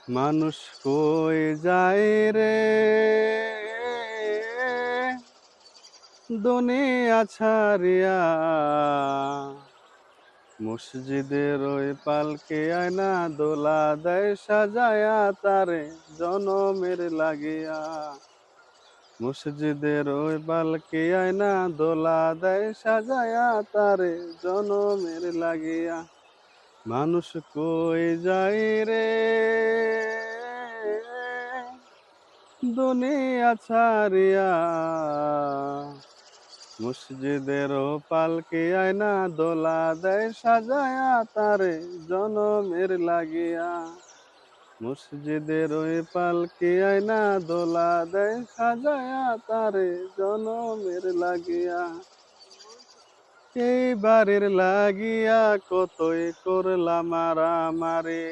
মানুষ কই যায় রে দুনিয়া ছাড়িয়া, মসজিদের ওই পালকে আয়না দোলা দেয় সাজায়া তারে জনমের লাগিয়া। মসজিদের ওই পালকে আয়না দোলা দেয় সাজায়া তারে জনমের লাগিয়া। মানুষ কই যায় রে দুনিয়া ছাড়িয়া, মসজিদের পালকি আয়না দোলা দেয় সাজায়া তারে জনমের লাগিয়া। মসজিদের ওই পালকি আয়না দোলা দেয় সাজায়া তারে জনমের লাগিয়া। এই বাড়ির লাগিয়া কতই করলাম মারামারি,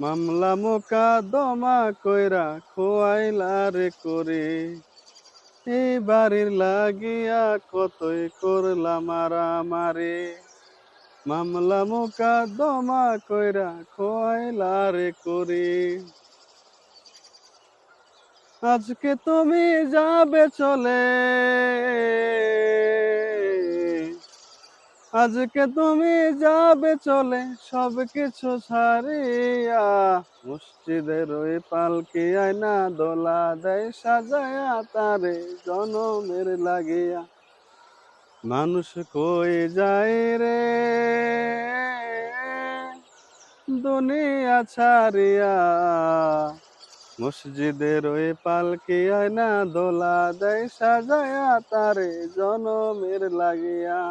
মামলা মোকদ্দমা কইরা খোয়াইলা রে করে। এই বাড়ির লাগিয়া কতই করলাম মারামারি, মামলা মোকদ্দমা কইরা খোয়াইলা রে করে। আজকে তুমি যাবে চলে, আজকে তুমি যাবে চলে সব কিছু ছাড়িয়া। মসজিদের ওই পালকি আয়না দোলা দেয় সাজায়া তারে জনমের লাগিয়া। মানুষ কই যায় রে দুনিয়া ছাড়িয়া, মসজিদের ওই পালকি আয়না দোলা দেয় সাজায়া তারে জনমের লাগিয়া।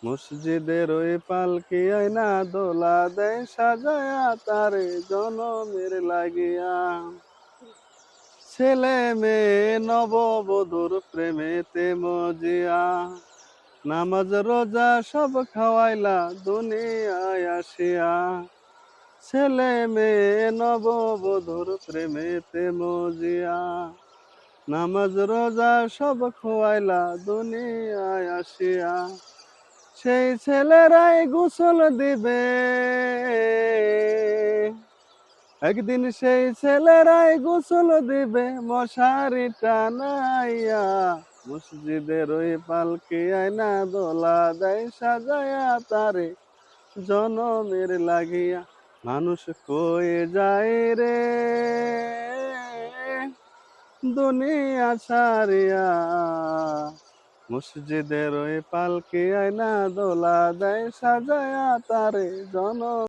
মসজিদের ওই পালকি আয়না দোলা দেয় সাজায়া তারে জনমের লাগিয়া। ছেলে মেয়ে নববধূর প্রেমেতে মজিয়া, নামাজ রোজা সব খাওয়াইলা দুনিয়ায় আসিয়া। ছেলে মেয়ে নববধূর প্রেমেতে মজিয়া, নামাজ রোজা সব খোয়াইলা দুনিয়ায় আসিয়া। সেই ছেলেরাই গোসল দিবে একদিন, সেই ছেলেরাই গোসল দিবে মশারি টানাইয়া। মসজিদের ওই পালকি আয়না দোলা দেয় সাজায়া তারে জনমের লাগিয়া। মানুষ কই যায় রে দুনিয়া ছাড়িয়া, মসজিদের ওই পালকি আয়না দোলা দেয় সাজায়া তারে জন